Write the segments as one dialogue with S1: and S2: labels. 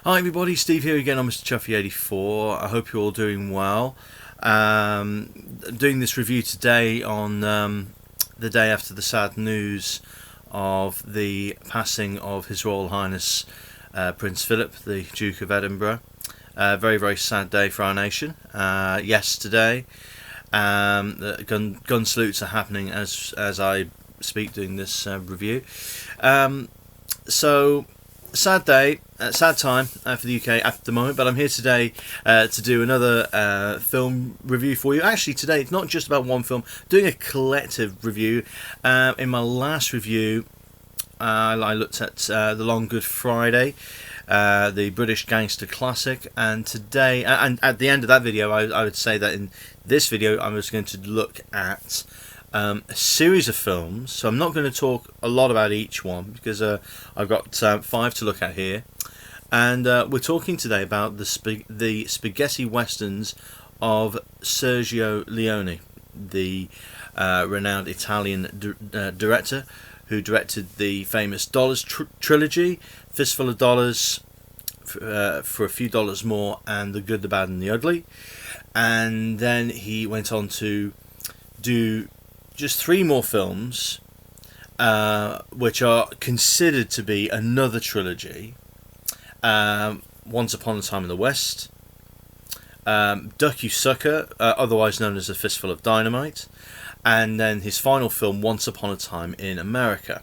S1: Hi everybody, Steve here again on Mr. Chuffy84. I hope you're all doing well. Doing this review today on the day after the sad news of the passing of His Royal Highness Prince Philip, the Duke of Edinburgh. Very, very sad day for our nation. Yesterday, the gun salutes are happening as I speak doing this review. So, sad day, sad time for the UK at the moment, but I'm here today to do another film review for you. Actually, today it's not just about one film, doing a collective review. In my last review, I looked at The Long Good Friday, the British gangster classic, and today, and at the end of that video, I would say that in this video, I was going to look at a series of films. So I'm not going to talk a lot about each one because I've got 5 to look at here, and we're talking today about the spaghetti westerns of Sergio Leone, the renowned Italian director who directed the famous Dollars trilogy, Fistful of Dollars, For a Few Dollars More, and The Good, the Bad and the Ugly. And then he went on to do just 3 more films, which are considered to be another trilogy. Once Upon a Time in the West, Duck You Sucker, otherwise known as A Fistful of Dynamite, and then his final film, Once Upon a Time in America.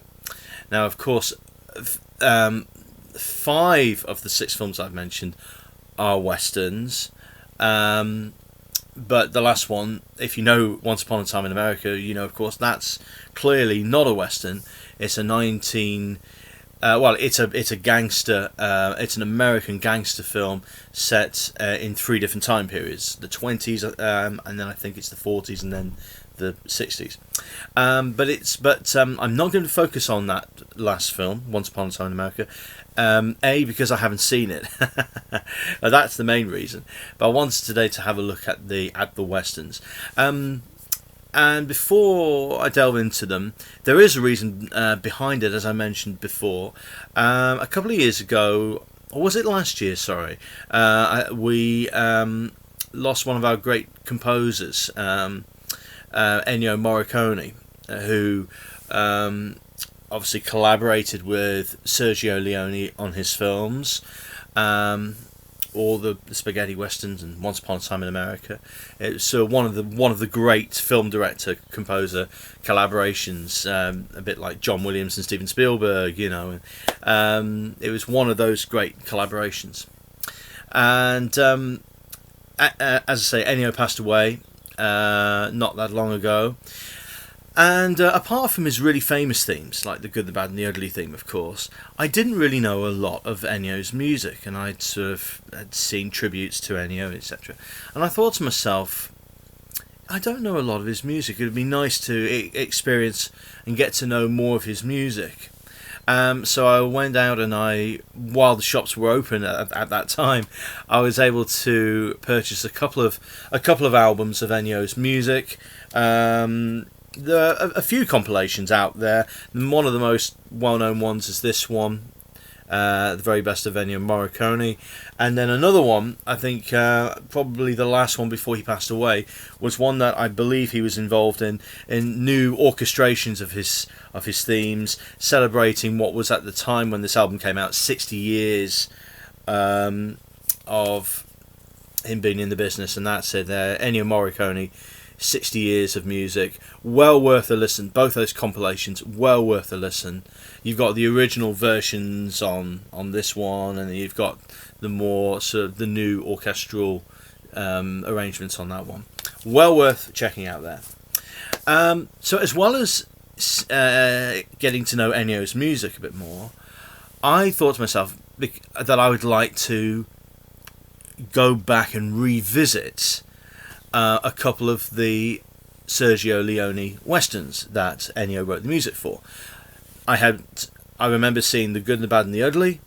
S1: Now, of course, 5 of the 6 films I've mentioned are westerns. But the last one, if you know Once Upon a Time in America, you know, of course, that's clearly not a western. It's a it's a gangster. It's an American gangster film set in 3 different time periods: the 20s, and then I think it's the 40s, and then the 60s. But I'm not going to focus on that last film, Once Upon a Time in America. Because I haven't seen it. That's the main reason. But I wanted today to have a look at the westerns. And before I delve into them, there is a reason behind it, as I mentioned before. A couple of years ago, or was it last year? Sorry, we lost one of our great composers, Ennio Morricone, who obviously collaborated with Sergio Leone on his films, all the spaghetti westerns and Once Upon a Time in America. It's one of the great film director composer collaborations, a bit like John Williams and Steven Spielberg, you know. It was one of those great collaborations, and as I say, Ennio passed away not that long ago. And apart from his really famous themes, like The Good, the Bad and the Ugly theme, of course, I didn't really know a lot of Ennio's music, and I'd had seen tributes to Ennio, etc. And I thought to myself, I don't know a lot of his music. It would be nice to experience and get to know more of his music. So I went out, and while the shops were open at that time, I was able to purchase a couple of albums of Ennio's music. There are a few compilations out there. One of the most well-known ones is this one, The Very Best of Ennio Morricone. And then another one, I think probably the last one before he passed away, was one that I believe he was involved in new orchestrations of his themes, celebrating what was at the time when this album came out, 60 years of him being in the business. And that's it there, Ennio Morricone, 60 years of music, well worth a listen. Both those compilations, well worth a listen. You've got the original versions on this one, and you've got the more sort of the new orchestral arrangements on that one. Well worth checking out there. So as well as getting to know Ennio's music a bit more, I thought to myself that I would like to go back and revisit a couple of the Sergio Leone westerns that Ennio wrote the music for. I remember seeing The Good, the Bad and the Ugly,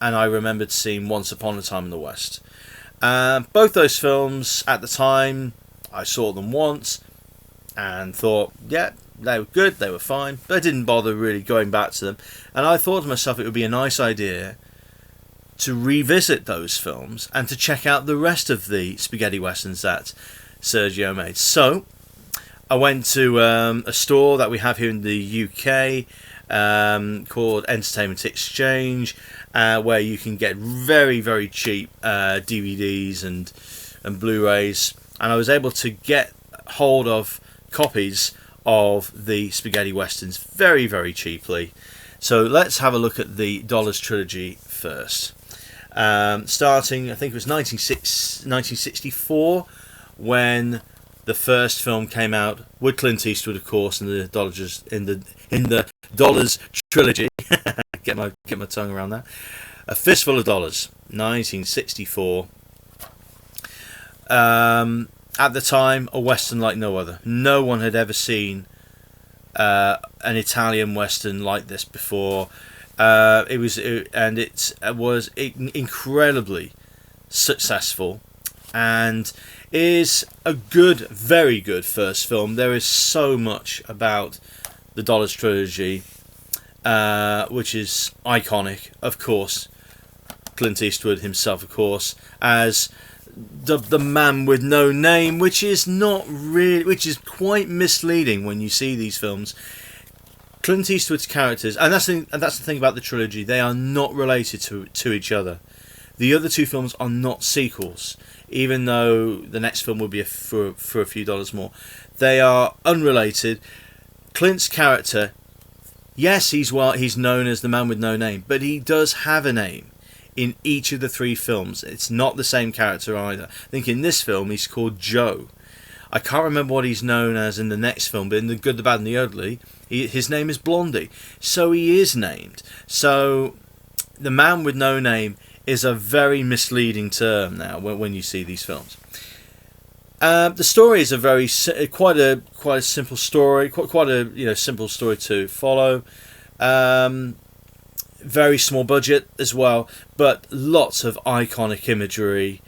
S1: and I remembered seeing Once Upon a Time in the West. Both those films, at the time, I saw them once and thought, yeah, they were good, they were fine, but I didn't bother really going back to them. And I thought to myself it would be a nice idea to revisit those films and to check out the rest of the spaghetti westerns that Sergio made. So I went to a store that we have here in the UK called Entertainment Exchange, where you can get very, very cheap DVDs and Blu-rays, and I was able to get hold of copies of the spaghetti westerns very, very cheaply. So let's have a look at the Dollars trilogy first. Starting, I think it was 1964 when the first film came out, with Clint Eastwood, of course, in the Dollars trilogy. get my tongue around that. A Fistful of Dollars, 1964. At the time, a western like no other. No one had ever seen an Italian western like this before. It was incredibly successful, and is a good, very good first film. There is so much about the Dollars trilogy, which is iconic. Of course, Clint Eastwood himself, of course, as the man with no name, which is quite misleading when you see these films. Clint Eastwood's characters, and that's the thing about the trilogy, they are not related to each other. The other two films are not sequels, even though the next film will be for a few dollars more. They are unrelated. Clint's character, yes, he's known as the man with no name, but he does have a name in each of the three films. It's not the same character either. I think in this film he's called Joe. I can't remember what he's known as in the next film, but in The Good, the Bad and the Ugly, his name is Blondie. So he is named. So the man with no name is a very misleading term now when you see these films. The story is quite a simple story, quite a simple story to follow. Very small budget as well, but lots of iconic imagery,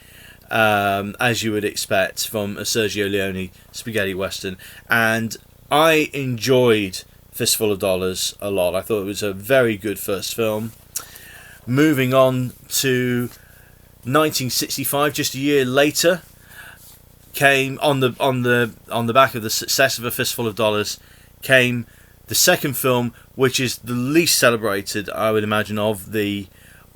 S1: as you would expect from a Sergio Leone spaghetti western. And I enjoyed Fistful of Dollars a lot. I thought it was a very good first film. Moving on to 1965, just a year later, came on the back of the success of A Fistful of Dollars, came the second film, which is the least celebrated, I would imagine, of the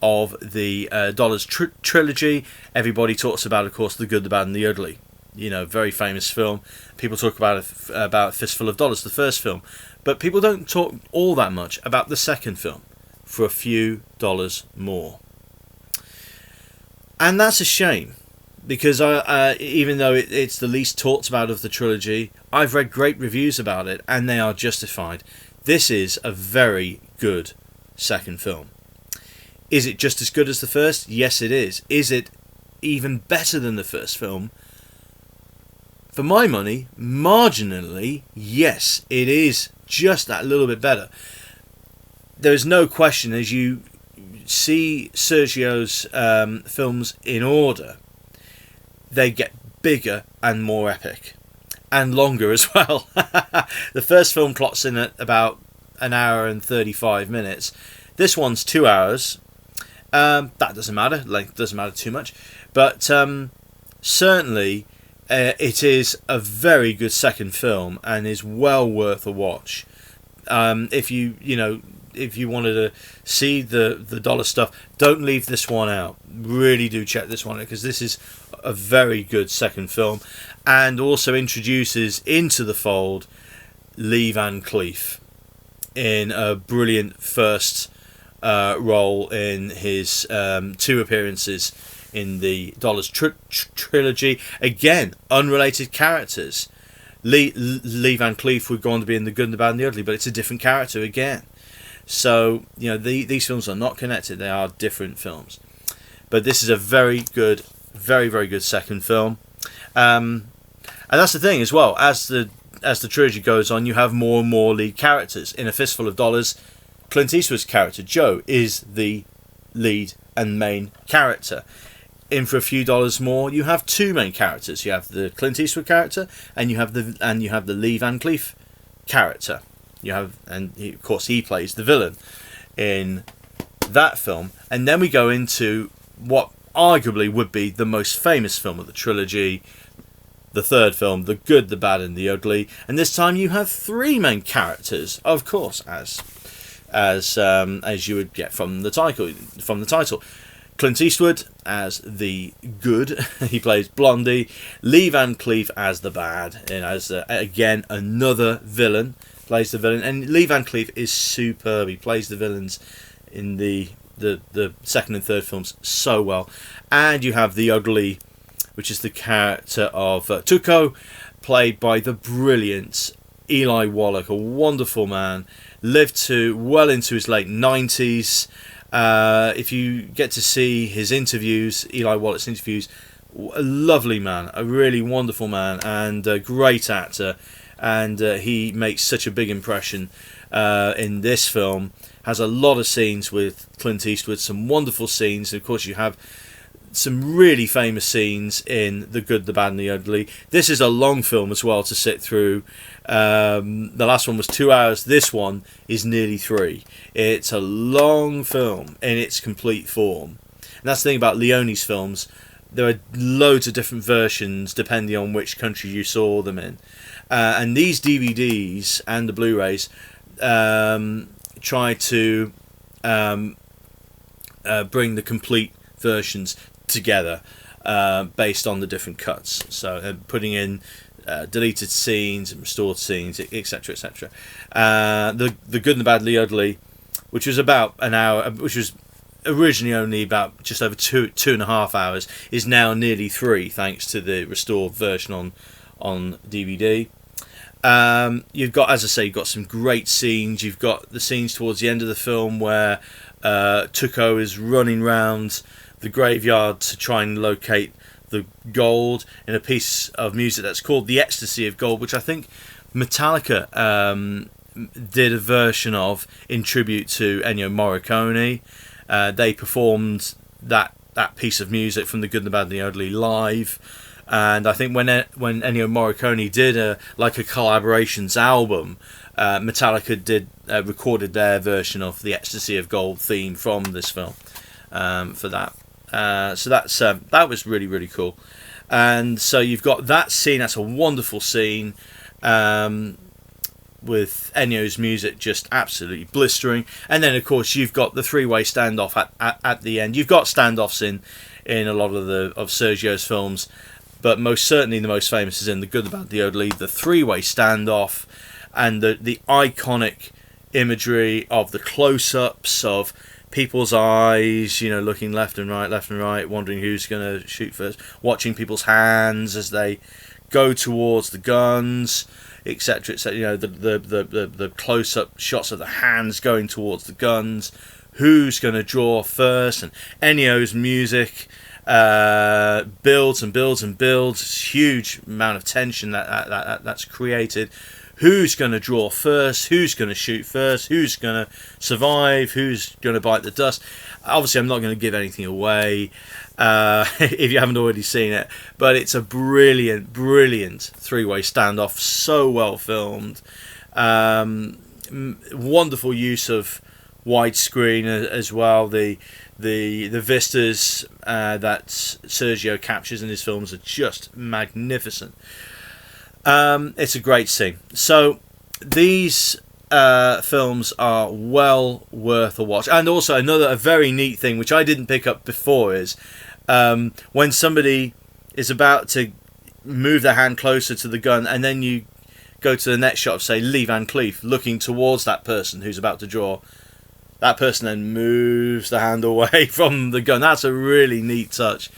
S1: Dollars trilogy. Everybody talks about, of course, The Good, the Bad and the Ugly. Very famous film. People talk about Fistful of Dollars, the first film, but people don't talk all that much about the second film, For a Few Dollars More. And that's a shame, because even though it's the least talked about of the trilogy, I've read great reviews about it, and they are justified. This is a very good second film. Is it just as good as the first? Yes, it is. Is it even better than the first film? For my money, marginally, yes, it is just that little bit better. There is no question, as you see Sergio's films in order, they get bigger and more epic, and longer as well. The first film clocks in at about an hour and 35 minutes. This one's 2 hours. That doesn't matter. Length doesn't matter too much, but certainly it is a very good second film and is well worth a watch. If you wanted to see the Dollar stuff, don't leave this one out. Really do check this one out, because this is a very good second film, and also introduces into the fold Lee Van Cleef in a brilliant first role in his two appearances in the Dollars trilogy. Again, unrelated characters. Lee Van Cleef would go on to be in The Good, the Bad and the Ugly, but it's a different character again. So, these films are not connected. They are different films. But this is a very good, very, very good second film. And that's the thing as well. As the trilogy goes on, you have more and more lead characters. In A Fistful of Dollars, Clint Eastwood's character, Joe, is the lead and main character. In For a Few Dollars More, you have two main characters. You have the Clint Eastwood character, and you have the Lee Van Cleef character. Of course, he plays the villain in that film, and then we go into what arguably would be the most famous film of the trilogy, the third film, The Good, the Bad and the Ugly. And this time you have three main characters, of course, as you would get from the title. Clint Eastwood as the good, he plays Blondie. Lee Van Cleef as the bad, and as again another villain, plays the villain. And Lee Van Cleef is superb. He plays the villains in the second and third films so well. And you have the Ugly, which is the character of Tuco, played by the brilliant Eli Wallach, a wonderful man, lived to well into his late 90s. If you get to see his interviews, Eli Wallach's interviews, a lovely man, a really wonderful man, and a great actor. And he makes such a big impression in this film. Has a lot of scenes with Clint Eastwood, some wonderful scenes. Of course, you have some really famous scenes in The Good, the Bad and the Ugly. This is a long film as well to sit through. The last one was 2 hours. This one is nearly 3. It's a long film in its complete form. And that's the thing about Leone's films. There are loads of different versions depending on which country you saw them in. And these DVDs and the Blu-rays try to bring the complete versions together based on the different cuts. So putting in deleted scenes and restored scenes, etc., etc. The Good and the Bad, the Ugly, which was about an hour, which was originally only about just over 2.5 hours, is now nearly 3 thanks to the restored version on DVD. You've got, as I say, you've got some great scenes. You've got the scenes towards the end of the film where Tuco is running round the graveyard to try and locate the gold in a piece of music that's called The Ecstasy of Gold, which I think Metallica did a version of in tribute to Ennio Morricone. They performed that piece of music from The Good, the Bad and the Ugly live. And I think when Ennio Morricone did a collaborations album, Metallica recorded their version of the Ecstasy of Gold theme from this film for that. So that was really, really cool. And so you've got that scene. That's a wonderful scene with Ennio's music just absolutely blistering. And then of course you've got the three-way standoff at the end. You've got standoffs in a lot of Sergio's films. But most certainly the most famous is in The Good, the Bad, the Ugly, the three-way standoff, and the iconic imagery of the close-ups of people's eyes, looking left and right, wondering who's going to shoot first, watching people's hands as they go towards the guns, etc., etc. The close-up shots of the hands going towards the guns, who's going to draw first, and Ennio's music builds and builds and builds. Huge amount of tension that's created. Who's going to draw first? Who's going to shoot first? Who's going to survive? Who's going to bite the dust? Obviously, I'm not going to give anything away if you haven't already seen it. But it's a brilliant, brilliant three-way standoff. So well filmed. Wonderful use of widescreen as well. The vistas that Sergio captures in his films are just magnificent. It's a great scene. So these films are well worth a watch. And also a very neat thing which I didn't pick up before is when somebody is about to move their hand closer to the gun, and then you go to the next shot of, say, Lee Van Cleef looking towards that person who's about to draw. That person then moves the hand away from the gun. That's a really neat touch.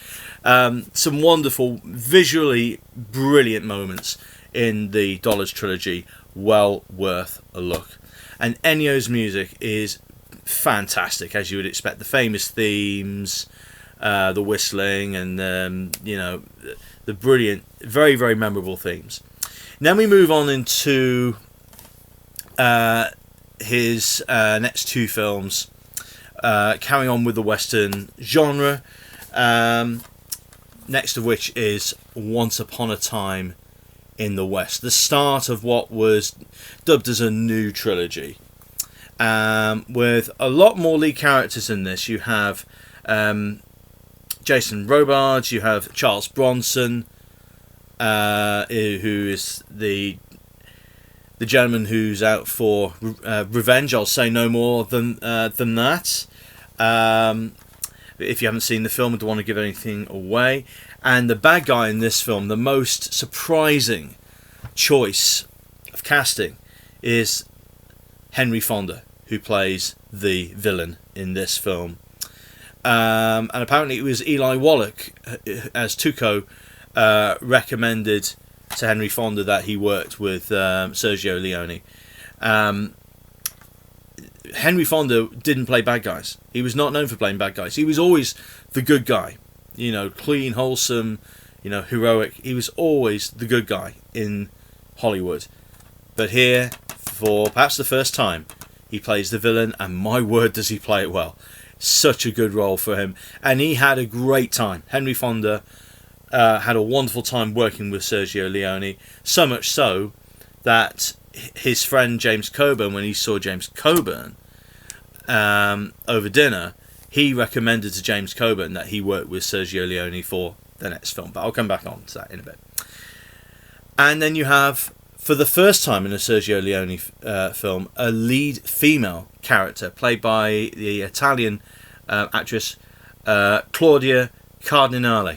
S1: Some wonderful, visually brilliant moments in the Dollars trilogy. Well worth a look. And Ennio's music is fantastic, as you would expect. The famous themes, the whistling, and the brilliant, very, very memorable themes. Then we move on into his next two films, carrying on with the Western genre, next of which is Once Upon a Time in the West, the start of what was dubbed as a new trilogy. with a lot more lead characters in this. You have Jason Robards, you have Charles Bronson, who is the gentleman who's out for revenge. I'll say no more than that. If you haven't seen the film, I don't want to give anything away. And the bad guy in this film, the most surprising choice of casting, is Henry Fonda, who plays the villain in this film. And apparently it was Eli Wallach, as Tuco, recommended to Henry Fonda that he worked with Sergio Leone. Henry Fonda didn't play bad guys. He was not known for playing bad guys. He was always the good guy. Clean, wholesome, heroic. He was always the good guy in Hollywood. But here, for perhaps the first time, he plays the villain, and my word does he play it well. Such a good role for him. And he had a great time. Henry Fonda had a wonderful time working with Sergio Leone. So much so that his friend James Coburn, when he saw James Coburn over dinner, he recommended to James Coburn that he work with Sergio Leone for the next film. But I'll come back on to that in a bit. And then you have, for the first time in a Sergio Leone film, a lead female character played by the Italian actress Claudia Cardinale.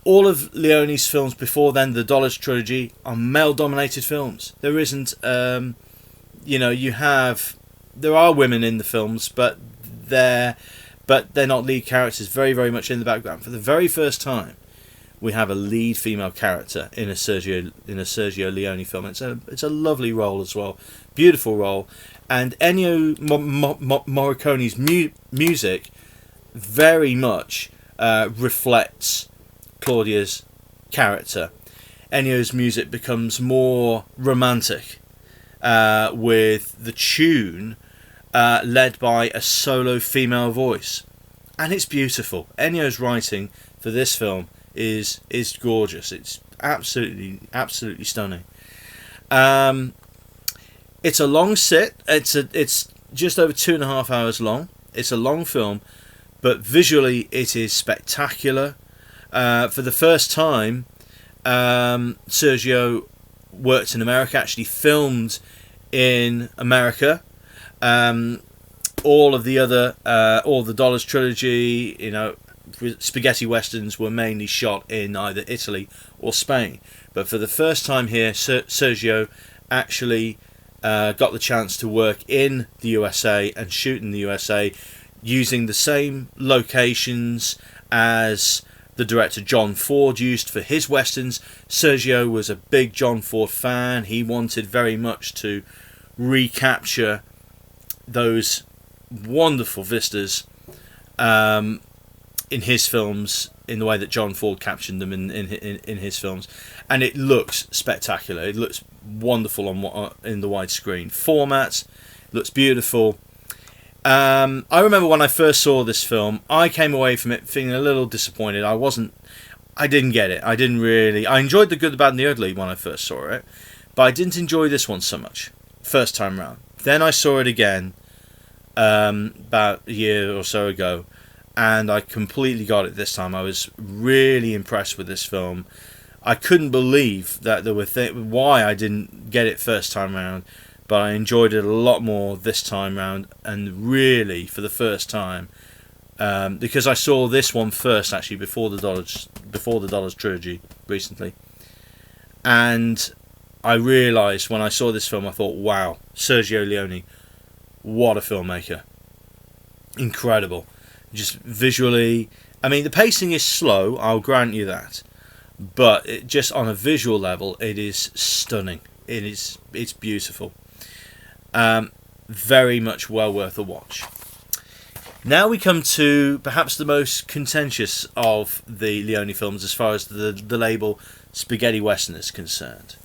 S1: All of Leone's films before then, the Dollars trilogy, are male-dominated films. There isn't, there are women in the films, but they're not lead characters. Very, very much in the background. For the very first time, we have a lead female character in a Sergio Leone film. It's a lovely role as well, beautiful role, and Ennio Morricone's music very much reflects Claudia's character. Ennio's music becomes more romantic, with the tune led by a solo female voice, and it's beautiful. Ennio's writing for this film is gorgeous. It's absolutely stunning. It's a long sit. It's just over 2.5 hours long. It's a long film, but visually it is spectacular. For the first time, Sergio worked in America, actually filmed in America. All the Dollars trilogy, spaghetti westerns were mainly shot in either Italy or Spain. But for the first time here, Sergio actually got the chance to work in the USA and shoot in the USA using the same locations as the director John Ford used for his westerns. Sergio was a big John Ford fan. He wanted very much to recapture those wonderful vistas in his films in the way that John Ford captured them in his films, and it looks spectacular. It looks wonderful in the widescreen format. It looks beautiful. I remember when I first saw this film, I came away from it feeling a little disappointed. I didn't get it. I enjoyed The Good, the Bad and the Ugly when I first saw it, but I didn't enjoy this one so much first time round. Then I saw it again about a year or so ago, and I completely got it this time. I was really impressed with this film. I couldn't believe that there were why I didn't get it first time round, but I enjoyed it a lot more this time round, and really for the first time, because I saw this one first actually before the Dollars trilogy recently, and I realised when I saw this film, I thought, wow, Sergio Leone, what a filmmaker. Incredible. Just visually, I mean, the pacing is slow, I'll grant you that, but just on a visual level, it is stunning. It's beautiful. Very much well worth a watch. Now we come to perhaps the most contentious of the Leone films as far as the label spaghetti western is concerned.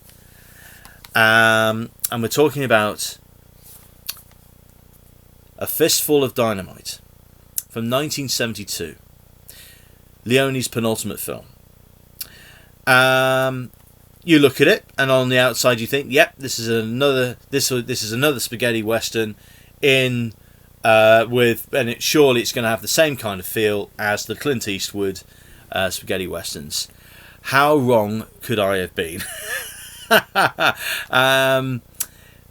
S1: And we're talking about A Fistful of Dynamite from 1972. Leone's penultimate film. you look at it, and on the outside you think, yep, this is another spaghetti western in surely it's going to have the same kind of feel as the Clint Eastwood spaghetti westerns. How wrong could I have been?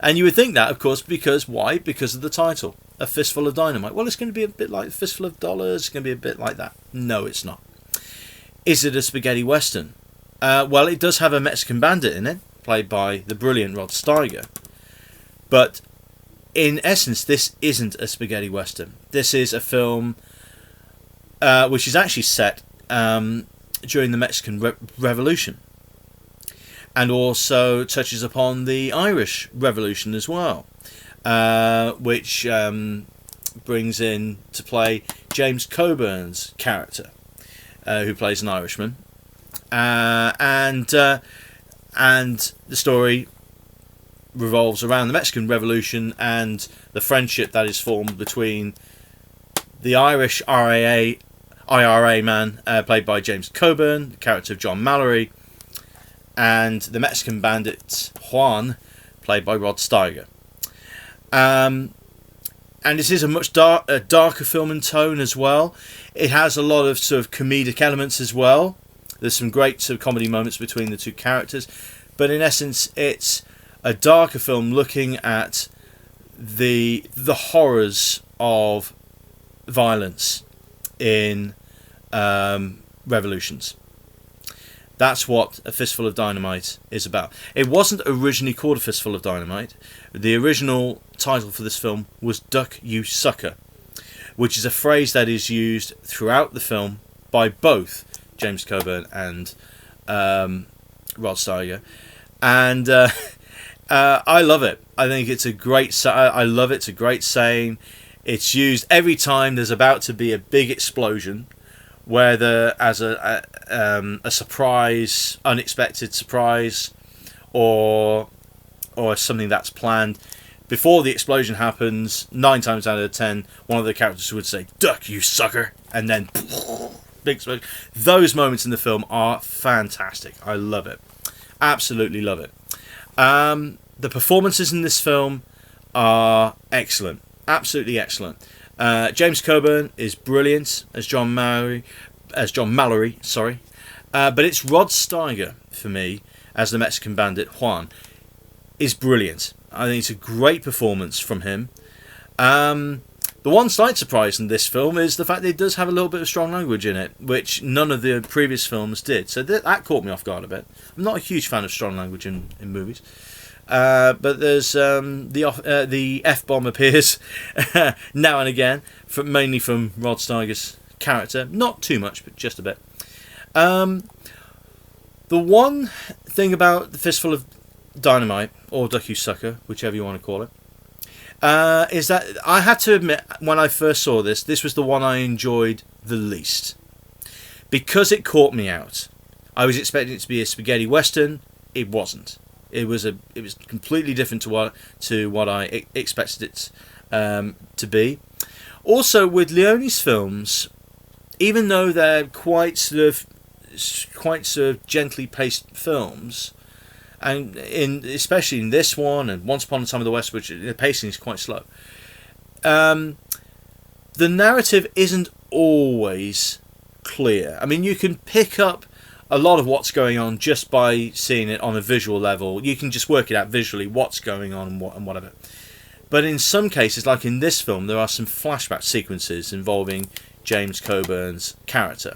S1: And you would think that, of course, because why? Because of the title, A Fistful of Dynamite. Well, it's going to be a bit like A Fistful of Dollars. It's going to be a bit like that. No, it's not. Is it a spaghetti western? Well, it does have a Mexican bandit in it, played by the brilliant Rod Steiger. But in essence, this isn't a spaghetti western. This is a film which is actually set during the Mexican Revolution, and also touches upon the Irish Revolution as well, which brings in to play James Coburn's character, who plays an Irishman, and the story revolves around the Mexican Revolution and the friendship that is formed between the Irish IRA man, played by James Coburn, the character of John Mallory, and the Mexican bandit Juan, played by Rod Steiger. And this is a much darker film in tone as well. It has a lot of sort of comedic elements as well. There's some great sort of comedy moments between the two characters, but in essence, it's a darker film looking at the horrors of violence in revolutions. That's what A Fistful of Dynamite is about. It wasn't originally called A Fistful of Dynamite. The original title for this film was Duck, You Sucker, which is a phrase that is used throughout the film by both James Coburn and Rod Steiger. And I love it. I think it's a great... I love it. It's a great saying. It's used every time there's about to be a big explosion, whether as a surprise, unexpected surprise, or something that's planned. Before the explosion happens, 9 times out of 10, one of the characters would say, "Duck, you sucker," and then big explosion. Those moments in the film are fantastic. I love it. Absolutely love it. The performances in this film are excellent. Absolutely excellent. James Coburn is brilliant as John Mallory. But it's Rod Steiger for me as the Mexican bandit Juan is brilliant. I think it's a great performance from him. The one slight surprise in this film is the fact that it does have a little bit of strong language in it, which none of the previous films did. So that caught me off guard a bit. I'm not a huge fan of strong language in movies. But there's the F-bomb appears now and again, mainly from Rod Steiger's character. Not too much, but just a bit. The one thing about The Fistful of Dynamite, or Duck You Sucker, whichever you want to call it, is that I had to admit, when I first saw this was the one I enjoyed the least. Because it caught me out. I was expecting it to be a spaghetti western. It wasn't. It was completely different to what I expected it to be. Also, with Leone's films, even though they're quite sort of gently paced films, and especially in this one and Once Upon a Time in the West, which the pacing is quite slow, the narrative isn't always clear. I mean, you can pick up a lot of what's going on just by seeing it on a visual level. You can just work it out visually, what's going on and whatever. But in some cases, like in this film, there are some flashback sequences involving James Coburn's character.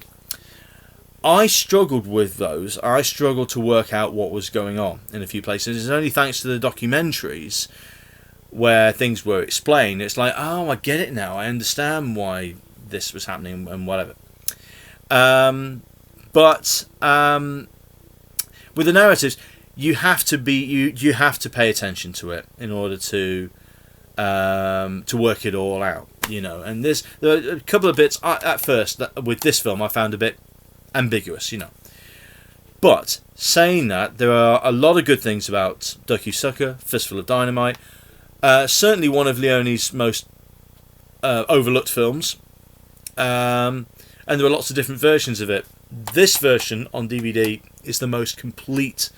S1: I struggled with those. I struggled to work out what was going on in a few places. It's only thanks to the documentaries where things were explained. It's like, oh, I get it now. I understand why this was happening and whatever. But with the narratives, you have to pay attention to it in order to work it all out, you know. And there are a couple of bits at first that, with this film, I found a bit ambiguous, you know. But saying that, there are a lot of good things about Duck You Sucker, Fistful of Dynamite. Certainly one of Leone's most overlooked films, and there are lots of different versions of it. This version on DVD is the most complete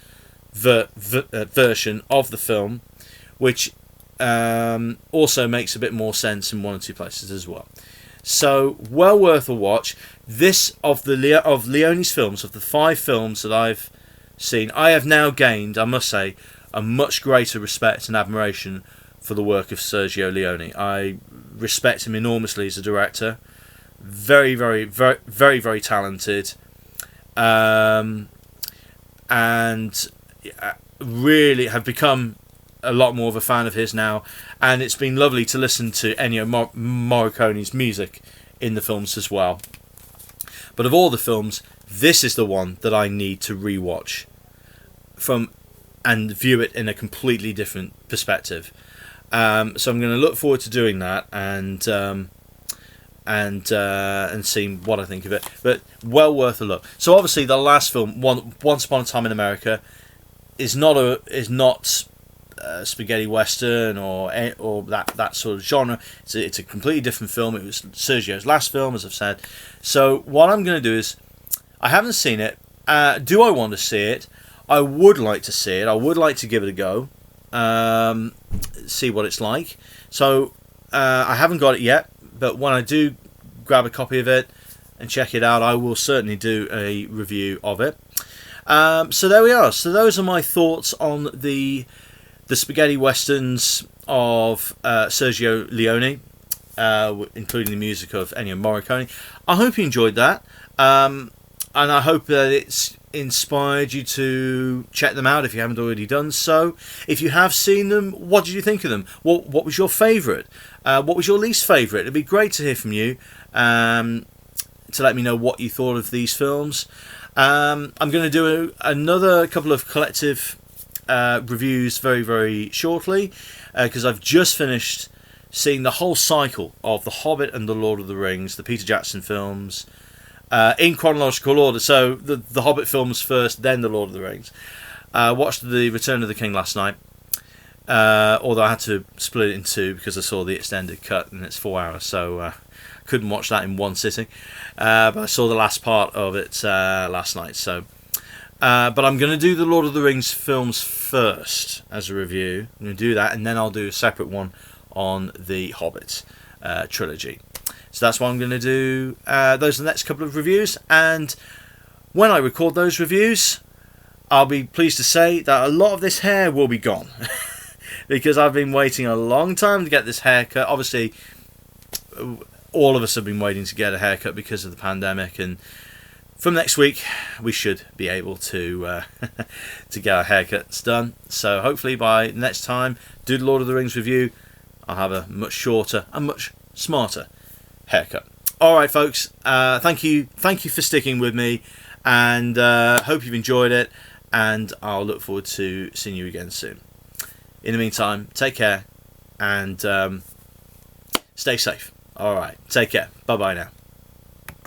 S1: version of the film, which also makes a bit more sense in one or two places as well. So well worth a watch. This of Leone's films, of the 5 films that I've seen, I have now gained, I must say, a much greater respect and admiration for the work of Sergio Leone. I respect him enormously as a director. Very, very, very, very, very talented, and really have become a lot more of a fan of his now, and it's been lovely to listen to Ennio Morricone's music in the films as well. But of all the films, this is the one that I need to rewatch and view it in a completely different perspective. So I'm going to look forward to doing that and seeing what I think of it. But well worth a look. So obviously the last film, Once Upon a Time in America, is not spaghetti western or that sort of genre. It's a completely different film. It was Sergio's last film, as I've said. So what I'm going to do is, I haven't seen it. Do I want to see it? I would like to see it. I would like to give it a go, see what it's like. So I haven't got it yet, but when I do grab a copy of it and check it out, I will certainly do a review of it. So there we are. So those are my thoughts on the spaghetti westerns of Sergio Leone, including the music of Ennio Morricone. I hope you enjoyed that, and I hope that it's inspired you to check them out if you haven't already done so. If you have seen them, what did you think of them? What was your favourite? What was your least favourite? It'd be great to hear from you, to let me know what you thought of these films. I'm going to do another couple of collective reviews very, very shortly, because I've just finished seeing the whole cycle of The Hobbit and The Lord of the Rings, the Peter Jackson films, in chronological order. So the Hobbit films first, then The Lord of the Rings. Watched The Return of the King last night, although I had to split it in two because I saw the extended cut and it's 4 hours, so couldn't watch that in one sitting. But I saw the last part of it last night. So, but I'm going to do the Lord of the Rings films first as a review. I'm going to do that, and then I'll do a separate one on the Hobbit trilogy. So that's what I'm going to do. Those are the next couple of reviews, and when I record those reviews, I'll be pleased to say that a lot of this hair will be gone because I've been waiting a long time to get this haircut. Obviously, all of us have been waiting to get a haircut because of the pandemic, and from next week we should be able to to get our haircuts done. So hopefully by next time do the Lord of the Rings review, I'll have a much shorter and much smarter haircut. Alright folks, thank you for sticking with me, and hope you've enjoyed it, and I'll look forward to seeing you again soon. In the meantime, take care and stay safe. Alright, take care. Bye bye now.